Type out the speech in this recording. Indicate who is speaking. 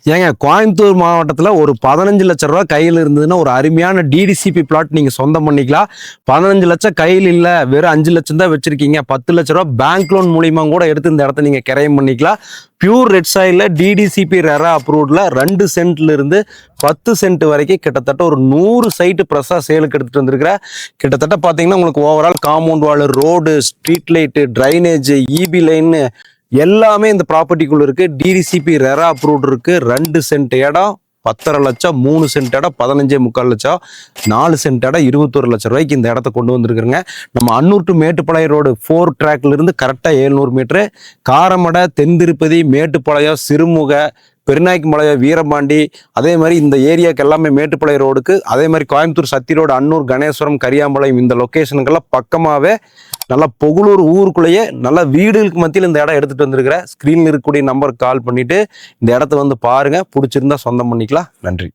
Speaker 1: ஏங்க கோயம்புத்தூர் மாவட்டத்தில் ஒரு 15 லட்ச ரூபா கையில் இருந்ததுன்னா ஒரு அருமையான டிடிசிபி பிளாட் நீங்கள் சொந்தம் பண்ணிக்கலாம். 15 லட்சம் கையில் இல்லை, வெறும் 5 லட்சம் தான் வச்சிருக்கீங்க, 10 லட்ச ரூபா பேங்க் லோன் மூலியமா கூட எடுத்து இந்த இடத்த நீங்கள் கிரையம் பண்ணிக்கலாம். பியூர் ரெட் சாயில டிடிசிபி ரெரா அப்ரூவ்ல 2 சென்ட்ல இருந்து 10 சென்ட் வரைக்கும் கிட்டத்தட்ட ஒரு 100 சைட்டு ப்ரெஸ்ஸா சேலுக்கு எடுத்துட்டு வந்திருக்கிற. கிட்டத்தட்ட பார்த்தீங்கன்னா உங்களுக்கு overall compound wall, road, street light, drainage, EB line எல்லாமே இந்த ப்ராப்பர்ட்டிக்குள்ள இருக்கு. டிடிசிபி ரெரா அப்ரூவ்ட் இருக்கு. 2 சென்ட் இடம் 10.5 லட்சம், 3 சென்ட் இடம் 15.25 லட்சம், 4 சென்ட் இடம் 21 லட்சம் ரூபாய்க்கு இந்த இடத்த கொண்டு வந்திருக்கிறேங்க. நம்ம அன்னூர் டு மேட்டுப்பாளையம் ரோடு 4 ட்ராக்ல இருந்து கரெக்டா 700 மீட்டரு, காரமடை, தென்திருப்பதி, மேட்டுப்பாளையம், சிறுமுக, பெருநாய்க்கும்பாளையம், வீரபாண்டி, அதே மாதிரி இந்த ஏரியாவுக்கு எல்லாமே மேட்டுப்பாளையம் ரோடுக்கு, அதே மாதிரி கோயம்புத்தூர் சத்தி ரோடு, அன்னூர், கணேஸ்வரம், கரியாம்பாளையம் இந்த லொக்கேஷனுக்கெல்லாம் பக்கமாவே நல்லா பொகுலூர் ஊருக்குள்ளேயே நல்ல வீடுகளுக்கு மத்தியில் இந்த இடம் எடுத்துட்டு வந்திருக்கிறேன். ஸ்கிரீன்ல இருக்கக்கூடிய நம்பருக்கு கால் பண்ணிட்டு இந்த இடத்த வந்து பாருங்க, பிடிச்சிருந்தா சொந்தம் பண்ணிக்கலாம். நன்றி.